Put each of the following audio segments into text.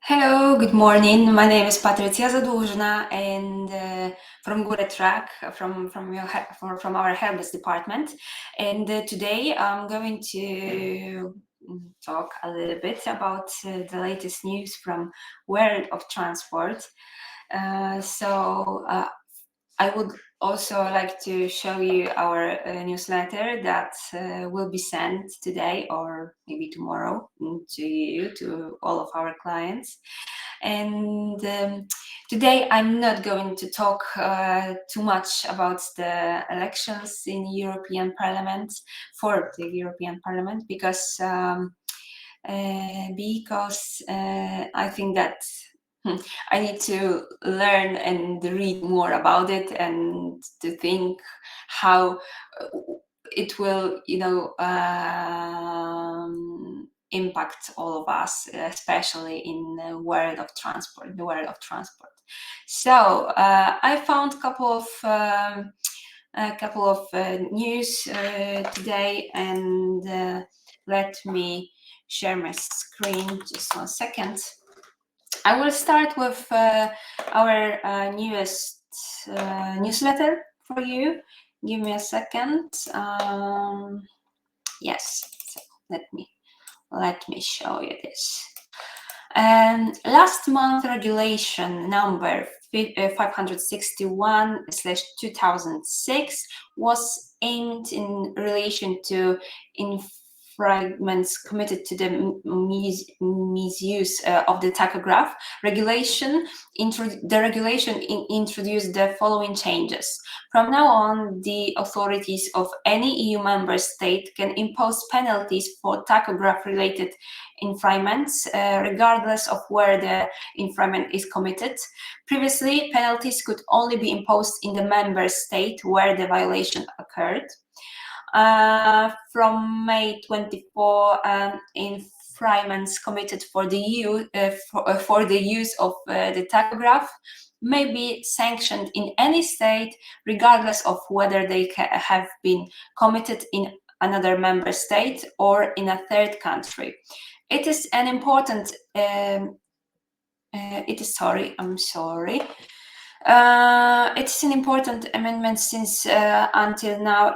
Hello, good morning. My name is Patrycja Zadłużna and from Guretruck, from our helpdesk department. And today I'm going to talk a little bit about the latest news from world of transport. I would also like to show you our newsletter that will be sent today or maybe tomorrow to all of our clients. And today I'm not going to talk too much about the elections in European Parliament for the European Parliament because I think that I need to learn and read more about it and to think how it will, impact all of us, especially in the world of transport. So I found a couple of news today, and let me share my screen just 1 second. I will start with our newest newsletter for you. Give me a second. Yes, so let me show you this. Last month, regulation number 561/2006 was aimed in relation to infringements committed to the misuse of the tachograph regulation. The regulation introduced the following changes. From now on, the authorities of any EU member state can impose penalties for tachograph-related infringements, regardless of where the infringement is committed. Previously, penalties could only be imposed in the member state where the violation occurred. From May 24, infringements committed for the use of the tachograph may be sanctioned in any state, regardless of whether they have been committed in another member state or in a third country. It is an important. It's an important amendment since until now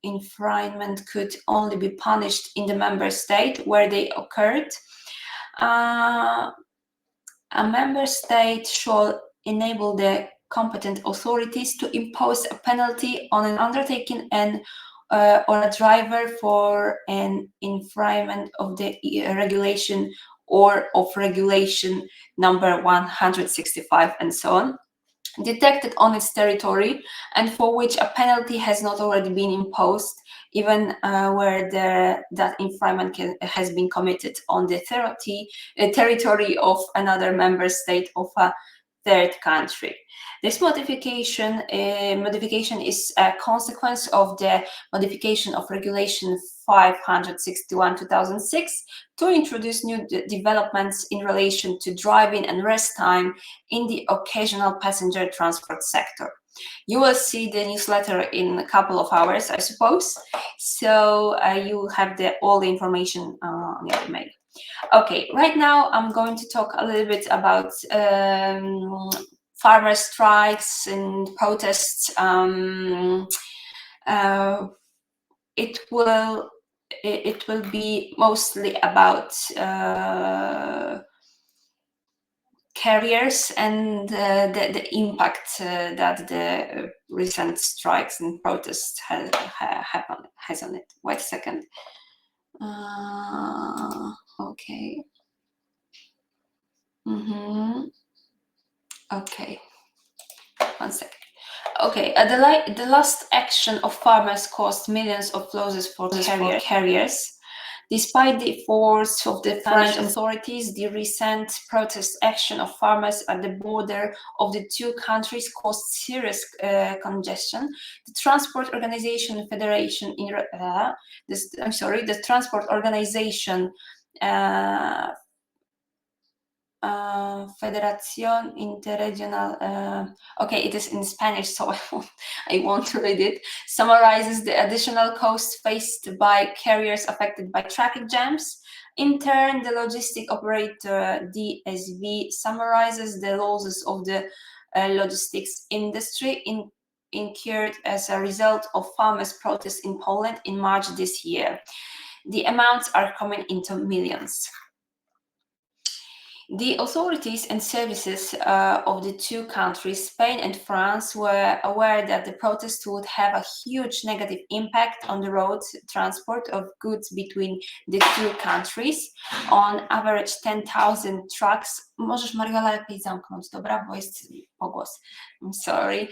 infringement could only be punished in the member state where they occurred. A member state shall enable the competent authorities to impose a penalty on an undertaking or a driver for an infringement of the regulation or of regulation number 165 and so on, detected on its territory, and for which a penalty has not already been imposed, even where that infringement has been committed on the territory of another member state of a third country. This modification is a consequence of the modification of Regulation 561/2006 to introduce new developments in relation to driving and rest time in the occasional passenger transport sector. You will see the newsletter in a couple of hours, I suppose, so you will have all the information on your email. Okay, right now I'm going to talk a little bit about farmer strikes and protests. It will be mostly about carriers and the impact that the recent strikes and protests has on it. Wait a second. Okay. Okay. 1 second. Okay, the last action of farmers caused millions of losses for carriers. Despite the efforts of the French authorities, the recent protest action of farmers at the border of the two countries caused serious congestion. The Transport Organization Federation the Transport Organization Federación Interregional, okay, it is in Spanish, so I won't read it, summarizes the additional costs faced by carriers affected by traffic jams In turn, the logistic operator DSV summarizes the losses of the logistics industry incurred as a result of farmers' protests in Poland in March this year. The amounts are coming into millions. The authorities and services of the two countries, Spain and France, were aware that the protest would have a huge negative impact on the road transport of goods between the two countries. On average 10,000 trucks. Możesz, Mariola, lepiej zamknąć, dobra? Bo jest pogłos. I'm sorry.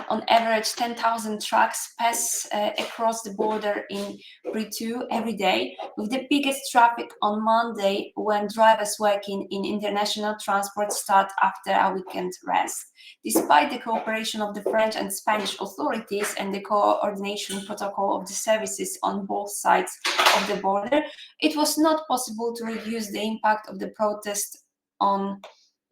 On average 10,000 trucks pass across the border in Guretruck every day, with the biggest traffic on Monday when drivers working in international transport start after a weekend rest. Despite the cooperation of the French and Spanish authorities and the coordination protocol of the services on both sides of the border, it was not possible to reduce the impact of the protest on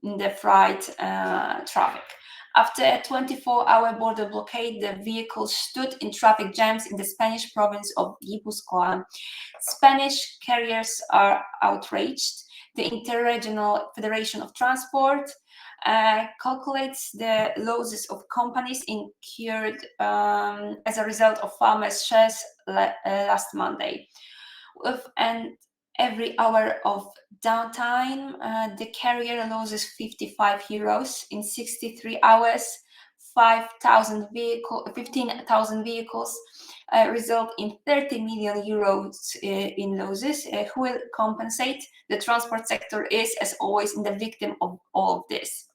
the freight traffic. After a 24-hour border blockade, the vehicles stood in traffic jams in the Spanish province of Guipúzcoa. Spanish carriers are outraged. The Interregional Federation of Transport calculates the losses of companies incurred as a result of farmers' shares last Monday. With every hour of downtime, the carrier loses 55 euros. In 63 hours, 15,000 vehicles result in 30 million euros in losses. Who will compensate? The transport sector is, as always, the victim of all of this.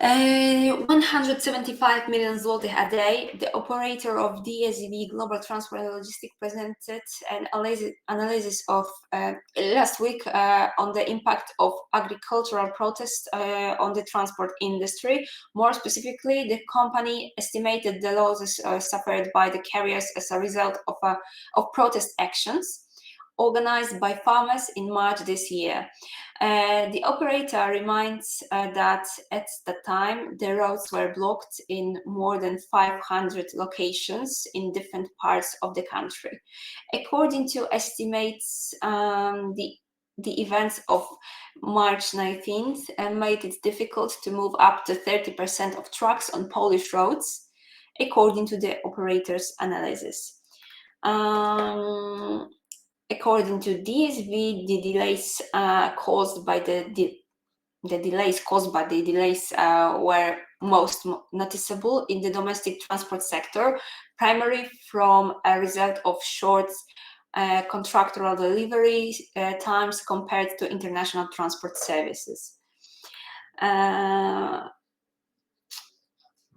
175 million zloty a day. The operator of DSV Global Transport and Logistics presented an analysis of last week on the impact of agricultural protests on the transport industry. More specifically, the company estimated the losses suffered by the carriers as a result of protest actions organized by farmers in March this year. The operator reminds that at the time, the roads were blocked in more than 500 locations in different parts of the country. According to estimates, the events of March 19th made it difficult to move up to 30% of trucks on Polish roads, according to the operator's analysis. According to DSV, the delays caused by the delays were most noticeable in the domestic transport sector, primarily from a result of short contractual delivery times compared to international transport services.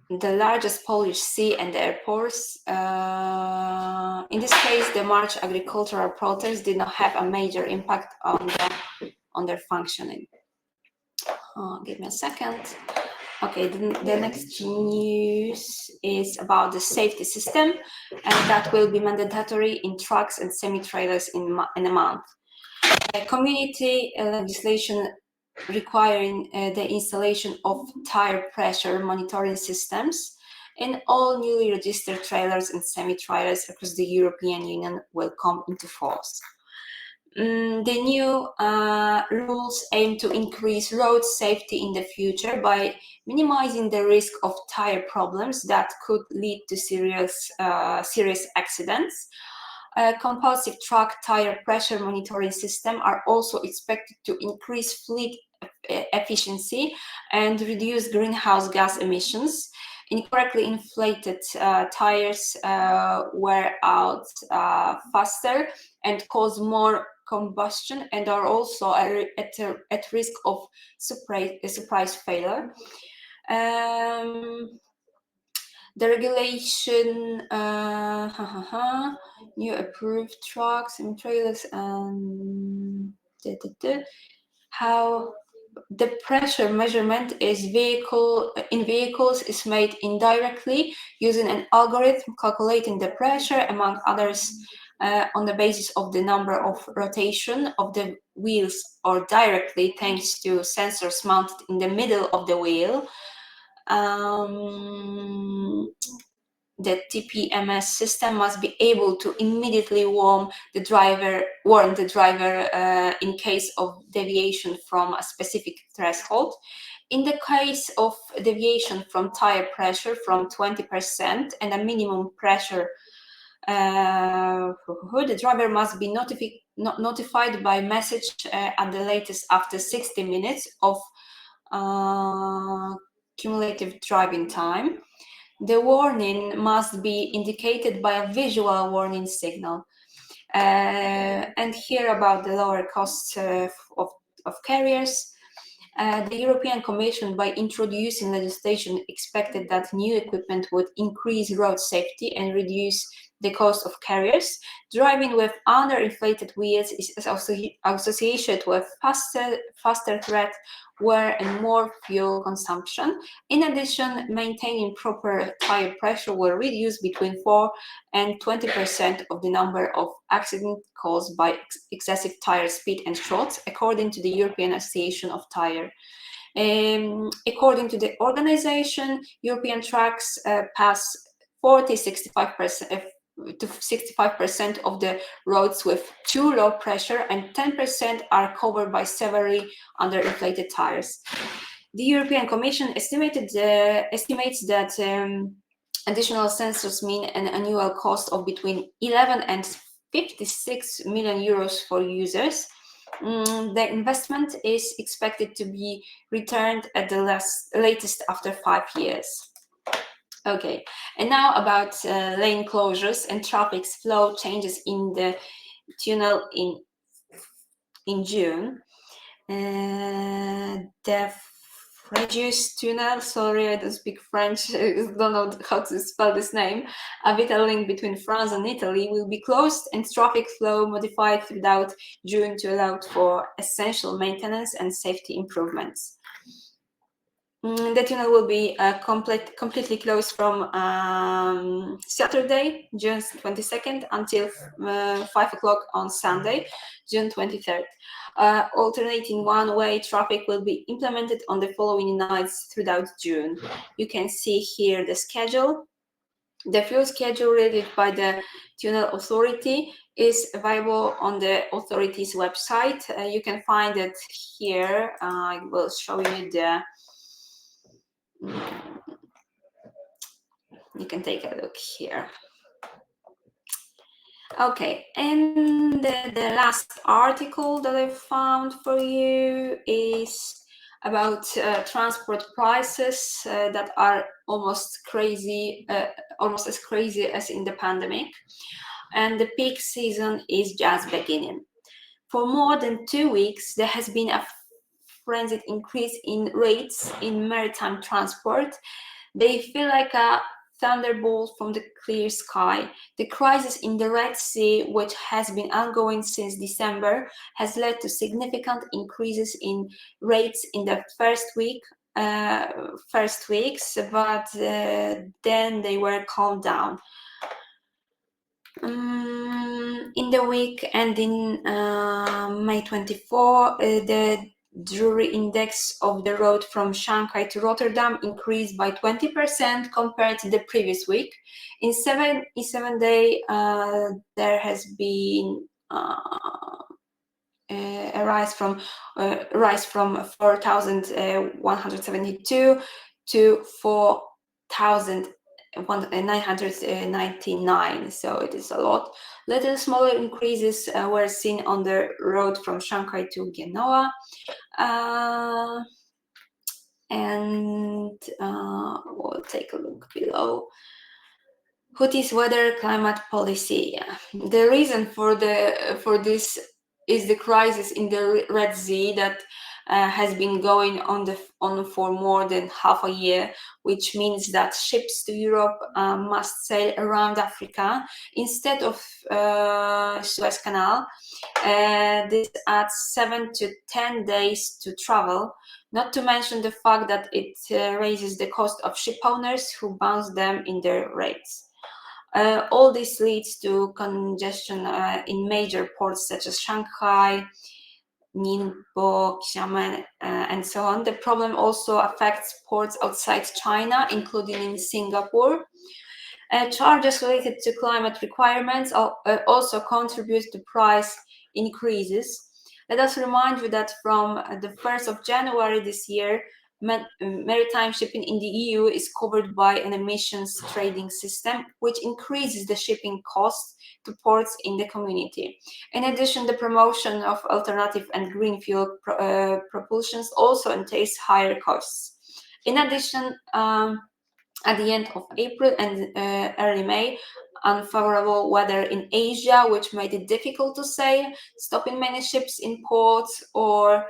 The largest Polish sea and airports. In this case, the March agricultural protests did not have a major impact on their functioning. Give me a second. Okay, the next news is about the safety system, and that will be mandatory in trucks and semi-trailers in a month. Community legislation requiring the installation of tire pressure monitoring systems in all newly registered trailers and semi-trailers across the European Union will come into force. The new rules aim to increase road safety in the future by minimizing the risk of tire problems that could lead to serious accidents. Compulsive truck tire pressure monitoring system are also expected to increase fleet efficiency and reduce greenhouse gas emissions. Incorrectly inflated tires wear out faster and cause more combustion and are also at risk of surprise failure. The regulation, new approved trucks and trailers, and how the pressure measurement in vehicles is made indirectly using an algorithm calculating the pressure, among others, on the basis of the number of rotation of the wheels, or directly thanks to sensors mounted in the middle of the wheel. the TPMS system must be able to immediately warn the driver in case of deviation from a specific threshold. In the case of deviation from tire pressure from 20% and a minimum pressure, the driver must be notified by message at the latest after 60 minutes of cumulative driving time. The warning must be indicated by a visual warning signal. And here about the lower costs of carriers. The European Commission, by introducing legislation, expected that new equipment would increase road safety and reduce the cost of carriers. Driving with underinflated wheels is associated with faster tread wear and more fuel consumption. In addition, maintaining proper tire pressure will reduce between 4 and 20% of the number of accidents caused by excessive tire speed and shocks, according to the European Association of Tire. According to the organization, European trucks pass 65% of the roads with too low pressure, and 10% are covered by severely underinflated tires. The European Commission estimates that additional sensors mean an annual cost of between 11 and 56 million euros for users. The investment is expected to be returned at the latest after 5 years. Okay, and now about lane closures and traffic flow changes in the tunnel in June. The Fréjus tunnel, sorry, I don't speak French, don't know how to spell this name, a vital link between France and Italy, will be closed and traffic flow modified throughout June to allow for essential maintenance and safety improvements. The tunnel will be completely closed from Saturday, June 22nd, until 5 o'clock on Sunday, June 23rd. Alternating one-way traffic will be implemented on the following nights throughout June. You can see here the schedule. The full schedule released by the Tunnel Authority is available on the authority's website. You can find it here. I will show you the. You can take a look here. Okay, and the last article that I found for you is about transport prices that are almost as crazy as in the pandemic, and the peak season is just beginning. For more than 2 weeks, there has been a frenzied increase in rates in maritime transport. They feel like a thunderbolt from the clear sky. The crisis in the Red Sea, which has been ongoing since December, has led to significant increases in rates in the first weeks, but then they were calmed down. In the week ending May 24, the Drury index of the road from Shanghai to Rotterdam increased by 20% compared to the previous week. In 7 days, there has been a rise from 4,172 to 4,999. So it is a lot. Little smaller increases were seen on the road from Shanghai to Genoa. We'll take a look below. Houthis weather climate policy. The reason for this is the crisis in the Red Sea that has been going on for more than half a year, which means that ships to Europe must sail around Africa instead of Suez Canal. This adds 7 to 10 days to travel, not to mention the fact that it raises the cost of ship owners who bounce them in their rates. All this leads to congestion in major ports such as Shanghai, Ningbo, Xiamen, and so on. The problem also affects ports outside China, including in Singapore. Charges related to climate requirements also contribute to price increases. Let us remind you that from the 1st of January this year, maritime shipping in the EU is covered by an emissions trading system, which increases the shipping costs to ports in the community. In addition, the promotion of alternative and green fuel propulsions also entails higher costs. In addition, at the end of April and early May, unfavorable weather in Asia, which made it difficult to sail, stopping many ships in ports, or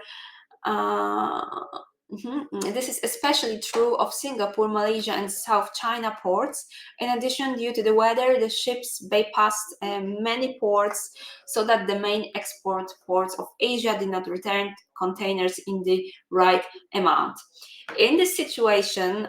this is especially true of Singapore, Malaysia, and South China ports. In addition, due to the weather, the ships bypassed many ports, so that the main export ports of Asia did not return containers in the right amount. In this situation,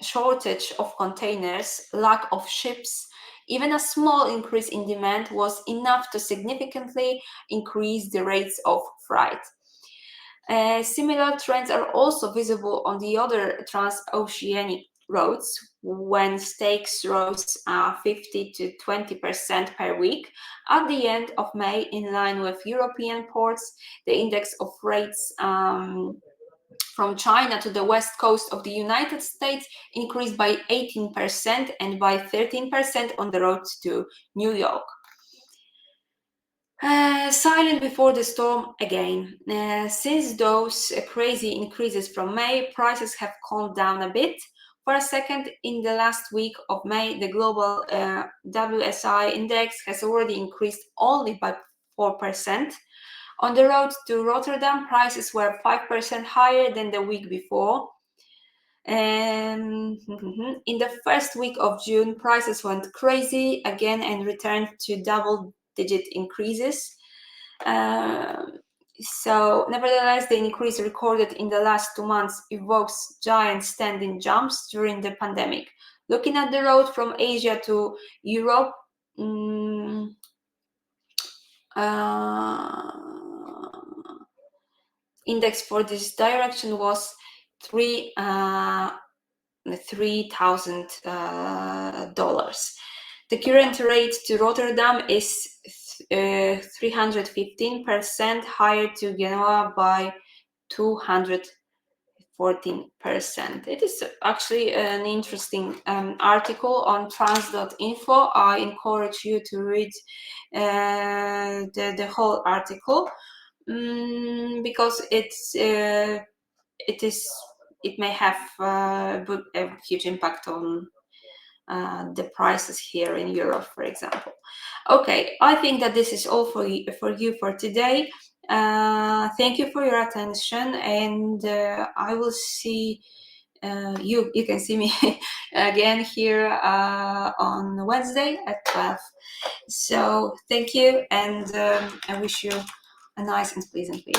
shortage of containers, lack of ships, even a small increase in demand was enough to significantly increase the rates of freight. Similar trends are also visible on the other transoceanic routes, when stakes rose 50 to 20% per week. At the end of May, in line with European ports, the index of rates from China to the west coast of the United States increased by 18% and by 13% on the road to New York. Silent before the storm again. Since those crazy increases from May, prices have calmed down a bit. For a second, in the last week of May, the global WSI index has already increased only by 4%. On the road to Rotterdam, prices were 5% higher than the week before. And in the first week of June, prices went crazy again and returned to double-digit increases. So, nevertheless, the increase recorded in the last 2 months evokes giant standing jumps during the pandemic. Looking at the road from Asia to Europe, index for this direction was $3,000. The current rate to Rotterdam is 315% higher, to Genoa by 214%. It is actually an interesting article on trans.info. I encourage you to read the whole article, because it may have a huge impact on the prices here in Europe, for example. Okay, I think that this is all for you for today. Thank you for your attention, and I will see you can see me again here on Wednesday at 12. So thank you, and I wish you a nice and pleasant week.